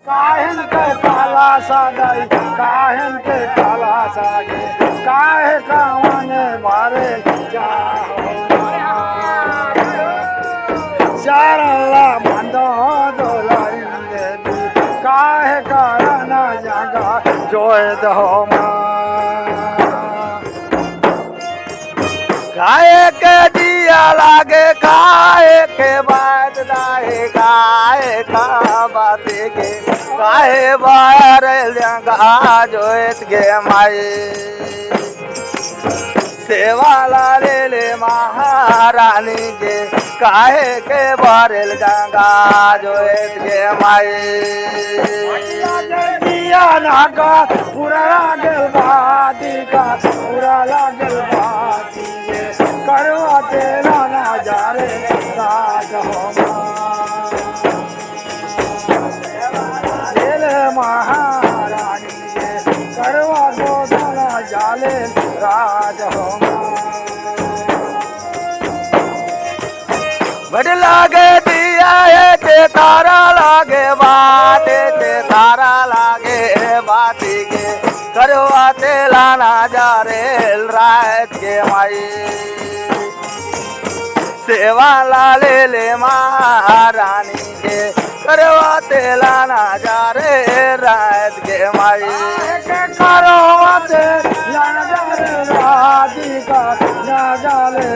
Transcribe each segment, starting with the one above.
काहन के काला सादाई काहन के काला सागे काहे कावने बारे क्या चारला बंदो दोलाइंदे काहे कारण जागा जोए दो काहे के दिया लागे काहे के बाद दाहे काहे का बाते के काहे बाहर लंगा जोत गे माई सेवा लाले ले महारानी के काहे के बारेल गंगा जोत गे माई दिया नागा पूरा लागल बाती का पूरा लागल बाती करवा तेरा नजारे राज हो महारानी करवा दो दाना जाले राज हो बड़ लागे दिया है ते तारा लागे बाटे ते तारा लागे बाती के करवा तेला नजारे राज के माई सेवा लाले ले महारानी के करवा तेला नजारे रात के माई करवा तेला नजारे राती का नजारे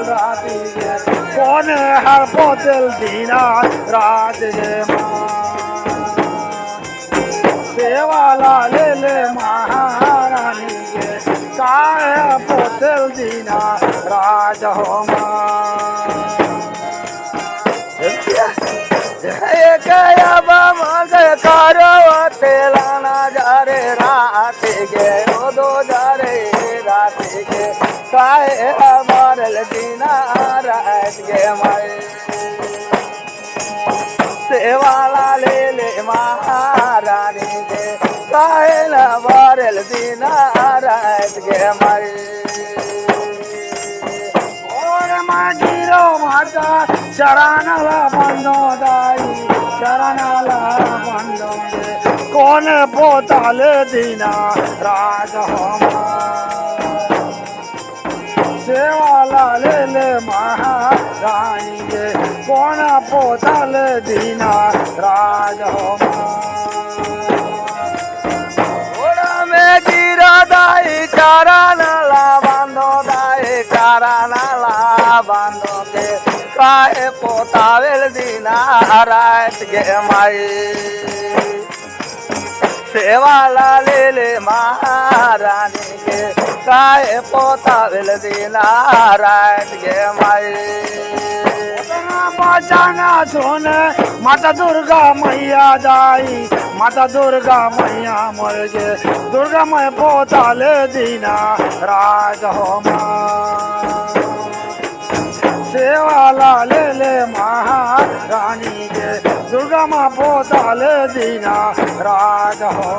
राती के कौन हर पोतल दीना रात के सेवा लाले ले महारानी के काहे पोतल दीना राज हो तेला नजारे रात के दो जारे रात के काहे मारल दीना रात के माई सेवा लाले ले महारानी के काहे न मारल दीना रात के माई गिरो माता चरानला बंदो दाई चरानला बंदो कौन पोताल दीना राज हम सेवा लाले ले महारानी के कौन पोताल दीना राज हम में गिरो दाई चरानला बंदो दाई चरानला बांधो के काहे पोतावेल दीना रात के माई सेवा लाले ले महारानी के काहे पोतावेल दीना रात के माई बचाना सोने माता दुर्गा मैया दाई माता दुर्गा मैया मर गे दुर्गा मैं पोताले दीना राज हो सेवा लाले ले महारानी के दुर्गा माँ पोताल दीना राज हो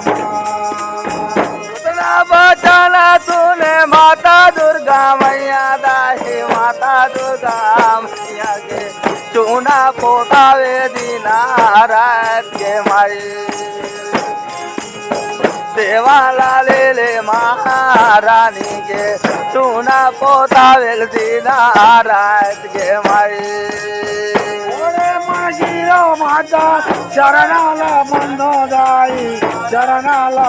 बचाना तूने माता दुर्गा मैया दाही माता दुर्गा मैया के चूना पोतावे दीना रात के माई सेवा लाले ले महारानी के चूना पोतावेल दीना रात के माई गिरो माता चरणाला बंदो दाई चरणाला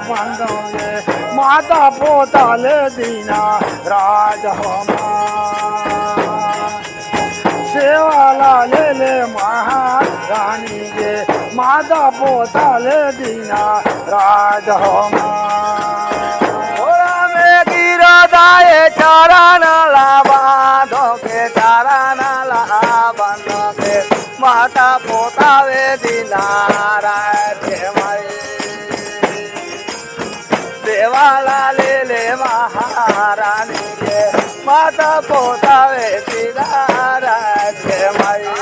बंदो माता पोताल दीना राज हो सेवा लाले ले महारानी के माता पोताल दीना राज हो में गिरो दाए चरणाला बांधो के चरणाला बंदो के माता पोतावे दीना रात के माई सेवा लाले ले महारानी के माता पोतावे दीना रात के माई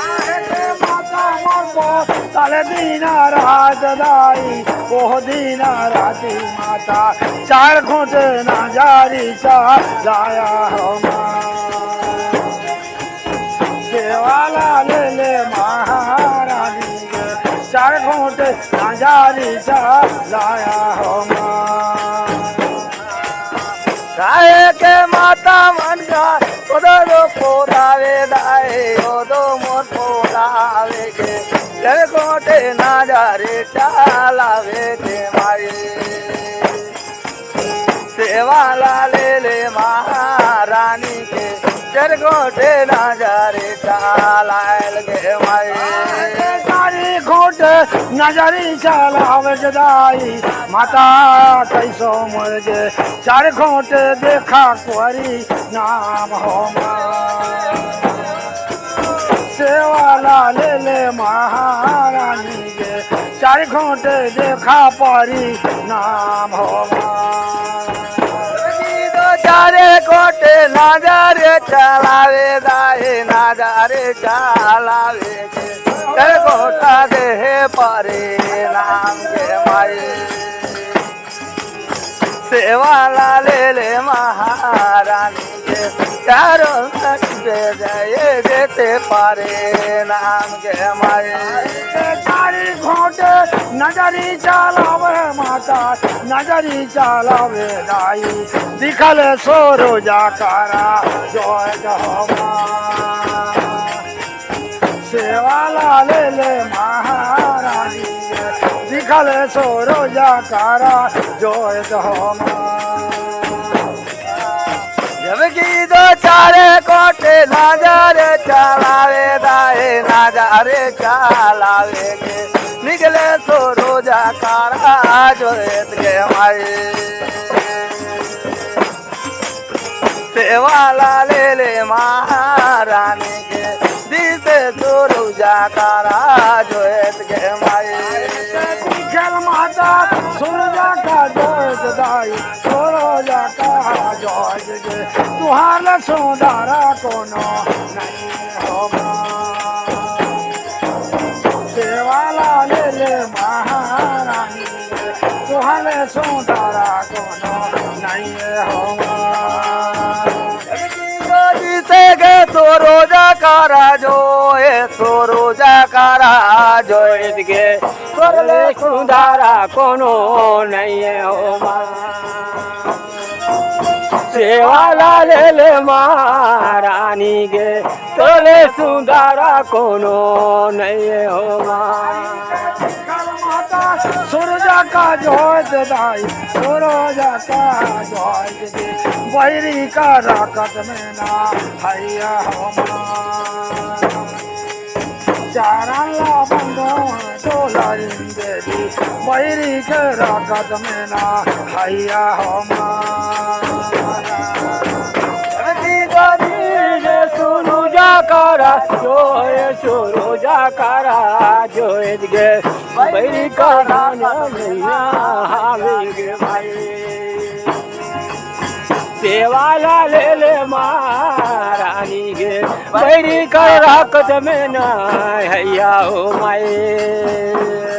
ताले दीना रात दाई ओह दीना राती माता चार घोटे ना जारी चा जाया हो सेवा लाले ले महारानी चार घोटे नजारी चलाया हो माँ गाय के माता मन का उदो पोदावे दाए ओदो मोर पोदावे के चर कोटे नजारे चलावे के माई सेवाला ले महारानी के चर कोटे नजारे चलाए के माई चारी घोटे नजरी चलावे जदाई माता कैसो मर गे चार घोटे देखा कुंवरी नाम हो सेवाला ले महारानी गे चार घोटे देखा पारी नाम हो चारे कोटे नजारे चलावे दाए नजारे चलावे के चर कोटा दे परे नाम के माई सेवाला ले महारानी के चारों दे जाए देते पारे नाम के माई चारी घोटे नजरी चलावे माता नजरी चलावे दाई दिखल सोरो जाकारा जोय सेवाला ले महारानी दिखल सोरो जाकारा जोय जबकि दो चारे कोटे नजारे चलावे दाए नजारे चलावे के निकले सो रोजा कारा जोत के माई सेवाला ले महारानी के दिसे सो रोजा कारा जोत के माई दिखल माता सूरजा का जोत दाई सूरजा का जोत तुहार सुंदरा कोनो नहीं होगा सेवाला ले महारानी तुहार सुंदरा कोनो नहीं होगा तो रोजा कारा जो है तो रोजा कारा जो इसके सोले सुधारा कोनो नहीं है हो सेवाला ले महारानी के सोले सुधारा कोनो नहीं है हो सूरजा का जोत दाई सूरजा का जोत बैरी का राकत में ना हैया हो चारा बंदो डोलारी देवी बैरी के राकत में ना हैया हो सुनु जाकारा जो सुरु जाकारा जो गे बैरी का भैया गे भाई सेवाला ले महारानी गे बैरी का राकत में ना हैया हो माए